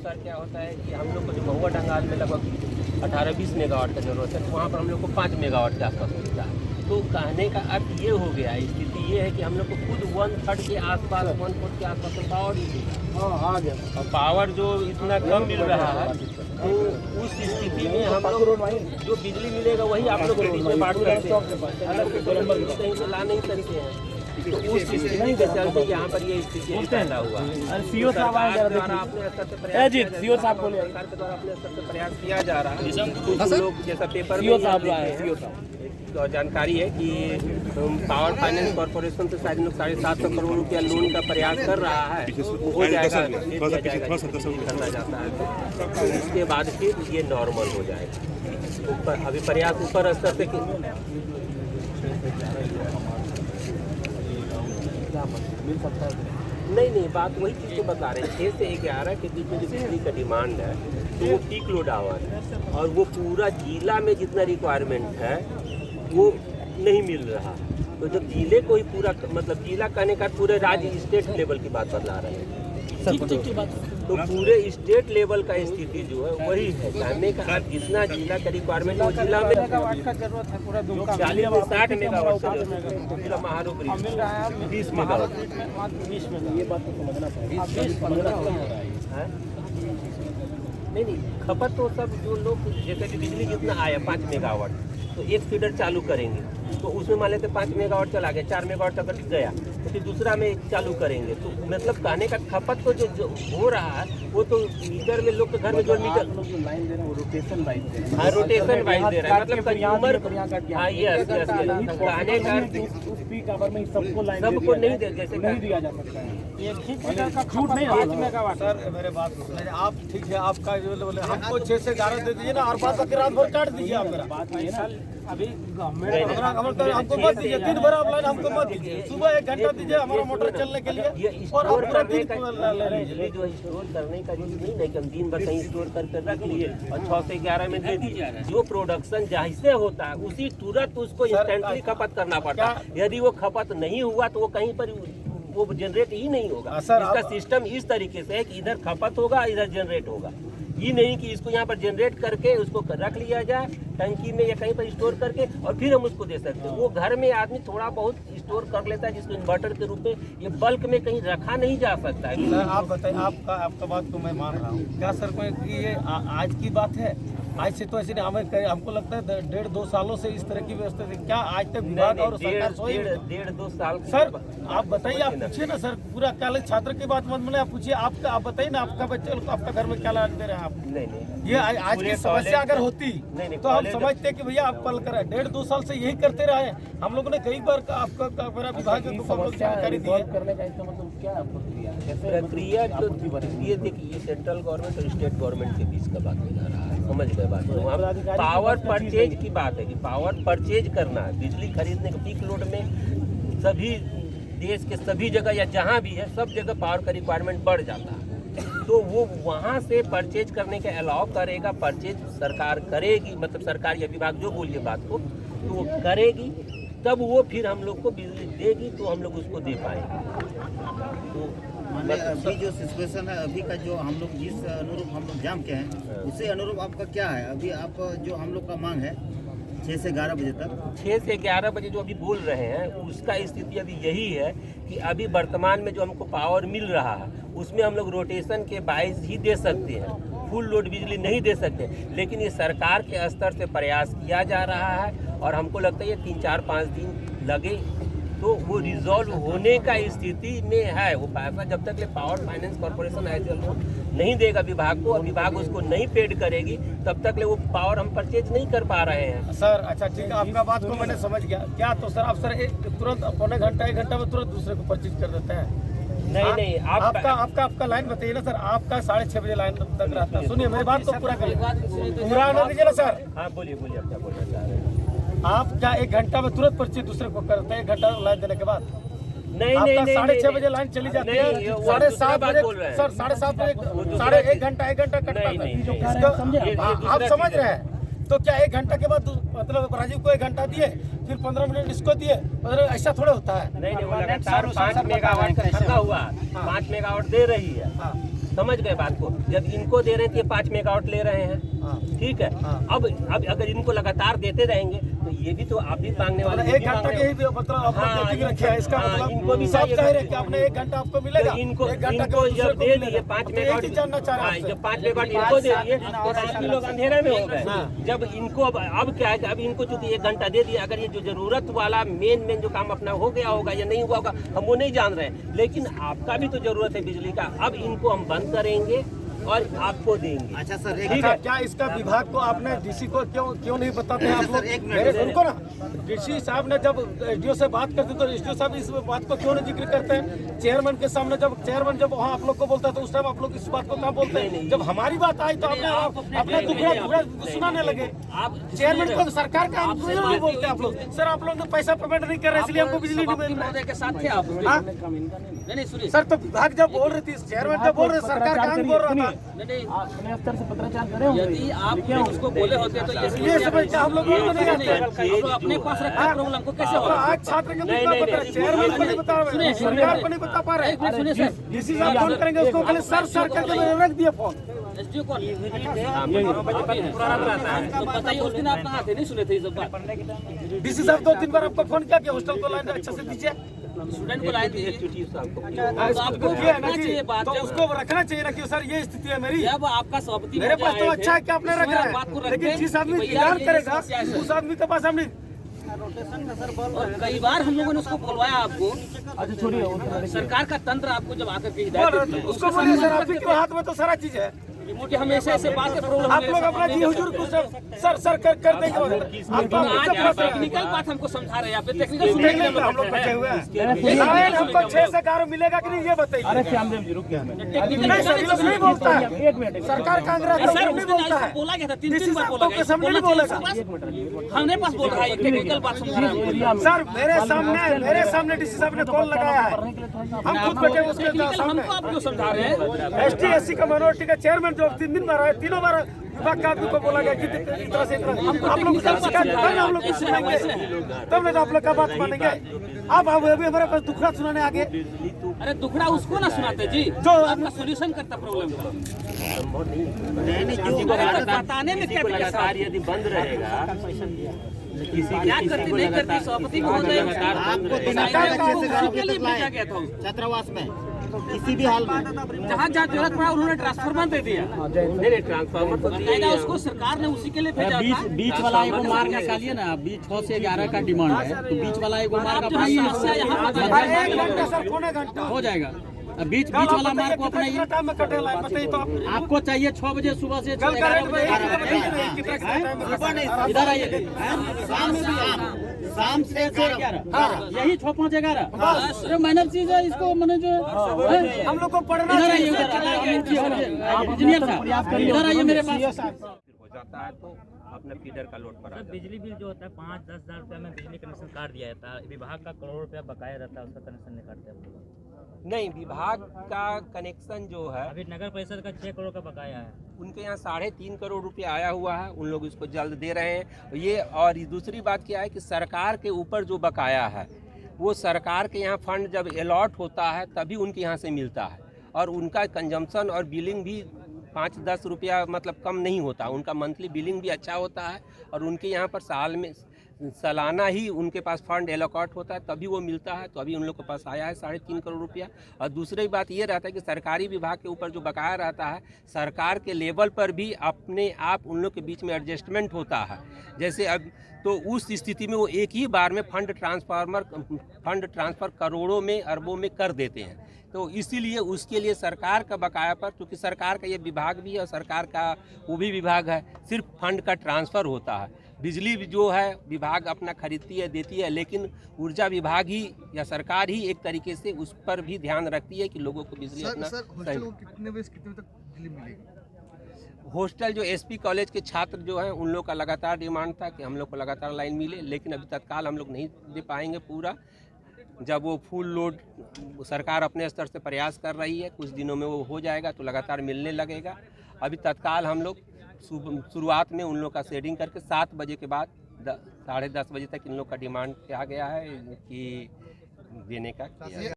अनुसार क्या होता है कि हम लोग को जो महुआ ढंगाल में लगभग 18-20 मेगावाट का जरूरत है, तो वहाँ पर हम लोग को 5 मेगावाट के आसपास मिलता है। तो कहने का अर्थ ये हो गया, स्थिति ये है कि हम लोग को खुद 1/3 के आसपास 1/4 के आसपास में पावर मिलेगा। आ गया, और पावर जो इतना कम मिल रहा है, तो उस स्थिति में हम लोग जो बिजली मिलेगा वही आप लोग में बांट करते हैं, अलग से कहीं से ला नहीं सकते हैं। तो उस स्थिति के चलते यहाँ पर ये स्थिति पैदा हुआ। सीओ साहब द्वारा अपने स्तर से प्रयास, सीओ साहब बोले, सरकार के द्वारा अपने स्तर से प्रयास किया जा रहा है। कुछ लोग जैसा पेपर में और जानकारी है कि पावर फाइनेंस कॉर्पोरेशन से शायद 750 करोड़ रुपया लोन का प्रयास कर रहा है, हो जाएगा, करना जाता है, तो उसके बाद फिर ये नॉर्मल हो जाएगा। ऊपर अभी प्रयास ऊपर स्तर से मिल सकता है। नहीं, बात वही चीज़ को बता रहे हैं, 6 से 11 के बीच में जो बिजली का डिमांड है, तो वो पीक लोड आवर है, और वो पूरा जिला में जितना रिक्वायरमेंट है वो नहीं मिल रहा। तो जब जिले को ही पूरा, मतलब जिला कहने का पूरे राज्य स्टेट लेवल की बात बतला रहे हैं, तो पूरे स्टेट लेवल का स्थिति जो है वही है। कहने का जितना जिला का रिक्वायरमेंट वो जिला में 40 से 60 मेगावाट का जिला महारोग 20 मेगावाट। ये बात तो समझना पड़ेगा। नहीं, खपत तो सब जो लोग, जैसे कि बिजली जितना आया 5 मेगावाट, तो एक फीडर चालू करेंगे तो उसमें मान लेते 5 मेगावाट चला गया, 4 मेगावाट तक गया, तो फिर दूसरा में चालू करेंगे। तो मतलब कहने का खपत तो जो हो रहा है वो तो मीटर में लोग के घर में जो मीटर लाइन दे रहे हैं वो रोटेशन वाइज दे रहे हैं। हाँ, रोटेशन वाइज दे रहे हैं, मतलब कंज्यूमर। हाँ, यस, कहने का सबको नहीं दे, जैसे नहीं दिया जा सकता है। छूट नहीं 5 मेगावाट। सर मेरे बात सुनिए, आप ठीक है, आपका जो बोले हमको 6 से 11 दे दीजिए ना, और बात बाकी रात भर काट दीजिए। आप मेरा बात ये ना, अभी हमको मत दीजिए, दिन भर आप लाइन हमको मत दीजिए, सुबह 1 घंटा दीजिए हमारा मोटर चलने के लिए, और आप पूरा दिन बिजली जो स्टोर करने का चीज नहीं है कि हम दिन भर कहीं स्टोर करके रख लिए और 6 से 11 में दे दिए। जो प्रोडक्शन जैसे होता है उसी तुरंत उसको इंस्टेंटली खपत करना पड़ता है। यदि वो खपत नहीं हुआ तो वो कहीं पर वो जनरेट ही नहीं होगा। इसका सिस्टम इस तरीके से है कि इधर खपत होगा, इधर जनरेट होगा। ये नहीं कि इसको यहाँ पर जनरेट करके उसको रख लिया जाए टंकी में या कहीं पर स्टोर करके और फिर हम उसको दे सकते हैं। वो घर में आदमी थोड़ा बहुत स्टोर कर लेता है, जिसको इन्वर्टर के रूप में, ये बल्क में कहीं रखा नहीं जा सकता है। सर आप बताइए, आपका बात तो मैं मान रहा हूँ, क्या सर कोई ये आज की बात है? आज से तो ऐसे नहीं, हमें हमको लगता है 1.5-2 सालों से इस तरह की व्यवस्था थी। क्या आज तक विभाग और सरकार सोई? 1.5-2 साल सर आप बताइए, आप पूछिए ना सर, पूरा कॉलेज छात्र की बात मत माने, आप पूछिए, आप बताइए ना, आपका बच्चे आपका घर में क्या लान दे रहे हैं आप? नहीं, ये आज की समस्या अगर होती तो हम समझते कि भैया आप पल कर 1.5-2 साल से यही करते रहे। हम लोगों ने कई बार आपका मेरा विभाग जानकारी दी करने का इसका मतलब क्या प्रक्रिया। तो ये देखिए, ये सेंट्रल गवर्नमेंट और स्टेट गवर्नमेंट के बीच का बात हो जा रहा है, समझ गए बात। तो वहाँ पावर परचेज की बात है कि पावर परचेज करना है, बिजली खरीदने का। पीक लोड में सभी देश के सभी जगह या जहाँ भी है सब जगह पावर का रिक्वायरमेंट बढ़ जाता है, तो वो वहाँ से परचेज करने के अलाउ करेगा। परचेज सरकार करेगी, मतलब सरकार या विभाग जो बोलिए बात को, तो वो करेगी, तब वो फिर हम लोग को बिजली देगी, तो हम लोग उसको दे पाएंगे। तो अभी जो सिचुएशन है, अभी का जो हम लोग जिस अनुरूप हम लोग जाम के हैं, उसी अनुरूप आपका क्या है? अभी आप जो हम लोग का मांग है 6 से 11 बजे तक, 6 से 11 बजे जो अभी बोल रहे हैं, उसका स्थिति अभी यही है कि अभी वर्तमान में जो हमको पावर मिल रहा है उसमें हम लोग रोटेशन के बाइस ही दे सकते हैं, फुल लोड बिजली नहीं दे सकते। लेकिन ये सरकार के स्तर से प्रयास किया जा रहा है और हमको लगता है ये 3-4-5 दिन लगे तो वो रिजॉल्व होने का स्थिति में है। वो पैसा जब तक ले पावर फाइनेंस कॉर्पोरेशन ऐसे नहीं देगा विभाग को और विभाग उसको नहीं पेड करेगी, तब तक ले वो पावर हम परचेज नहीं कर पा रहे हैं। सर अच्छा ठीक है, आपका बात को मैंने समझ गया। क्या तो सर आप तुरंत पौने घंटा 1 घंटा में तुरंत दूसरे को परचेज कर देते हैं? नहीं, आपका लाइन बताइए ना सर, आपका 6:30 बजे लाइन तक रहता है। सुनिए मेरी बात को पूरा दीजिए ना सर। हाँ बोलिए, आप क्या बोलना चाह रहे हैं? आप क्या 1 घंटा में तुरंत पर्ची दूसरे को करते हैं 1 घंटा लाइन देने के बाद? नहीं, 6:30 बजे लाइन चली जाती है, 7:30 बजे सर 7:30 बजे 1 घंटा कटता है। आप समझ रहे हैं? तो क्या 1 घंटा के बाद मतलब राजीव को 1 घंटा दिए, फिर 15 मिनट इसको दिए, मतलब ऐसा थोड़ा होता है। नहीं, वो लगातार 5 मेगावाट का खर्चा हुआ, 5 मेगावाट दे रही है, समझ गए बात को। जब इनको दे रहे थे 5 मेगावाट ले रहे हैं, ठीक है। अब अगर इनको लगातार देते रहेंगे तो ये भी तो आप भी मांगने वाले, एक घंटा के ही मतलब आपने रखा है, इसका मतलब इनको भी सब कह रहे हैं कि आपने 1 घंटा आपको मिलेगा, इनको एक घंटा इनको जब दे दिए 5 मेगावाट, जब 5 मेगावाट इनको दे दिए तो बाकी लोग अंधेरे में हो गए। जब इनको अब क्या है कि अब इनको चूंकि 1 घंटा दे दिया, अगर ये जो जरूरत वाला मेन जो काम अपना हो गया होगा या नहीं हुआ होगा हम वो नहीं जान रहे हैं, लेकिन आपका भी तो जरूरत है बिजली का। अब इनको हम बंद करेंगे और आपको देंगे। अच्छा सर, क्या इसका विभाग को आपने डीसी को क्यों नहीं बताते हैं आप लोग? एक मिनट मेरे उनको ना डीसी साहब ने जब एसडीओ से बात करते तो एसडीओ साहब इस बात को क्यों नहीं जिक्र करते हैं? चेयरमैन के सामने जब चेयरमैन जब वहाँ आप लोग को बोलता है तो उस टाइम आप लोग इस बात को कहाँ बोलते हैं? जब हमारी बात आई तो आपने अपना दुखड़ा सुनाने लगे। आप चेयरमैन को सरकार का नहीं बोलते आप लोग। सर आप लोग पैसा पेमेंट नहीं कर रहे इसलिए हमको बिजली महोदय के साथ थे आप। नहीं सुनिए सर, तो विभाग जब बोल रही थी, चेयरमैन जब बोल रहे, सरकार का बोल रहा था। अपने स्तर से पत्राचार करें, यदि आप उसको बोले होते तो ये समझते हम लोग अपने पास रखा प्रॉब्लम को कैसे होगा? आज छात्र के चेयरमैन को नहीं बता रहे, सरकार को नहीं बता पा रहे। सुनिए सर, डीसी साहब फोन करेंगे उसको पहले सर करके रख दिया फोन। एसडीओ को बताइए, उस दिन आप कहाँ थे? नहीं सुने थे ये सब बात? डीसी साहब 2-3 बार आपको फोन किया कि हॉस्टल को लाइन अच्छा से दीजिए, स्टूडेंट को लाइन दीजिए। आपको किया ना जी, तो उसको रखना चाहिए ना कि सर ये स्थिति है मेरी। जब आपका सभापति मेरे पास तो अच्छा है कि आपने रख रहा है, लेकिन जिस आदमी इंतजार करेगा उस आदमी के पास हमने और कई बार हम लोगों ने उसको बोलवाया आपको। अच्छा छोड़िए, सरकार का तंत्र आपको जब आकर के हिदायत उसको बोलिए सर आपके हाथ में तो सारा चीज है कि हम ऐसे बात के प्रॉब्लम आप लोग अपना जी हुजूर को सर कर देंगे। आप टेक्निकल बात हमको समझा रहे हैं, आप टेक्निकल सुनने के लिए हम लोग बैठे हुए हैं। हमको 6 से 11 मिलेगा कि नहीं ये बताइए। अरे श्यामदेव जी रुक गया, नहीं सर, ये लोग नहीं बोलता है। एक मिनट, सरकार कांग्रेस नहीं बोलता है, बोला गया था 3 बार बोला गया, सामने नहीं बोलेगा। हमने पास बोल रहा है, टेक्निकल बात समझा रहा है सर। मेरे सामने डीसी साहब ने कॉल लगाया है, हम खुद बैठे उसके सामने। हमको आप क्यों समझा रहे हैं? एसटी एससी का माइनॉरिटी का चेयरमैन जो 3 दिन बार आया, 3 बार विभाग का आदमी को बोला गया कि इस तरह से आप लोग हम लोग सुनेंगे, तब नहीं तो आप लोग का बात मानेंगे। अब अभी हमारे पास दुखड़ा सुनाने आगे। अरे दुखड़ा उसको ना सुनाते जी जो आपका सोल्यूशन करता प्रॉब्लम का। बताने में क्या लगातार यदि बंद रहेगा क्या करती नहीं करती सभापति महोदय के लिए भेजा गया था छात्रावास में किसी भी हाल में जहाँ जहाँ जरूरत पड़ा उन्होंने ट्रांसफार्मर दे दिया। नहीं ट्रांसफार्मर तो बताएगा उसको, सरकार ने उसी के लिए भेजा था। बीच वाला एगो मार्ग निकालिए ना, बीच 6 से 11 का डिमांड है तो बीच वाला एगो मार्ग अपना हो जाएगा। बीच वाला मार्ग को अपना आपको चाहिए 6 बजे सुबह से 11 इधर आइए, शाम से 11 यही 6, 5, 11 जो माइनर चीज है इसको मैंने जो हम लोग को पढ़ना इधर आइए, इंजीनियर साहब इधर आइए मेरे पास। हो जाता है तो अपना फीडर का लोड पर बिजली बिल जो होता है 5-10 हज़ार रुपये में बिजली कनेक्शन काट दिया जाता है, विभाग का करोड़ रुपया बकाया रहता है, उसका कनेक्शन नहीं काटते आप लोग? नहीं, विभाग का कनेक्शन जो है अभी नगर परिषद का 6 करोड़ का बकाया है, उनके यहाँ 3.5 करोड़ रुपया आया हुआ है, उन लोग इसको जल्द दे रहे हैं ये। और दूसरी बात क्या है कि सरकार के ऊपर जो बकाया है वो सरकार के यहाँ फंड जब अलॉट होता है तभी उनके यहाँ से मिलता है, और उनका कंजम्पशन और बिलिंग भी 5-10 रुपया मतलब कम नहीं होता, उनका मंथली बिलिंग भी अच्छा होता है, और उनके यहाँ पर सालाना ही उनके पास फंड एलोकेट होता है तभी वो मिलता है। तो अभी उन लोग के पास आया है 3.5 करोड़ रुपया। और दूसरी बात ये रहता है कि सरकारी विभाग के ऊपर जो बकाया रहता है सरकार के लेवल पर भी अपने आप उन लोग के बीच में एडजस्टमेंट होता है। जैसे अब तो उस स्थिति में वो एक ही बार में फंड ट्रांसफ़र करोड़ों में अरबों में कर देते हैं। तो इसीलिए उसके लिए सरकार का बकाया पर, क्योंकि सरकार का ये विभाग भी है और सरकार का वो भी विभाग है, सिर्फ फंड का ट्रांसफ़र होता है। बिजली जो है विभाग अपना खरीदती है देती है, लेकिन ऊर्जा विभाग ही या सरकार ही एक तरीके से उस पर भी ध्यान रखती है कि लोगों को बिजली अपना कितने बजे कितने तक बिजली मिलेगी? हॉस्टल जो एसपी कॉलेज के छात्र जो हैं उन लोग का लगातार डिमांड था कि हम लोग को लगातार लाइन मिले, लेकिन अभी तत्काल हम लोग नहीं दे पाएंगे पूरा। जब वो फुल लोड सरकार अपने स्तर से प्रयास कर रही है, कुछ दिनों में वो हो जाएगा तो लगातार मिलने लगेगा। अभी तत्काल हम लोग शुरुआत में उन लोग का शेडिंग करके 7 बजे के बाद 10:30 बजे तक इन लोग का डिमांड किया गया है कि देने का किया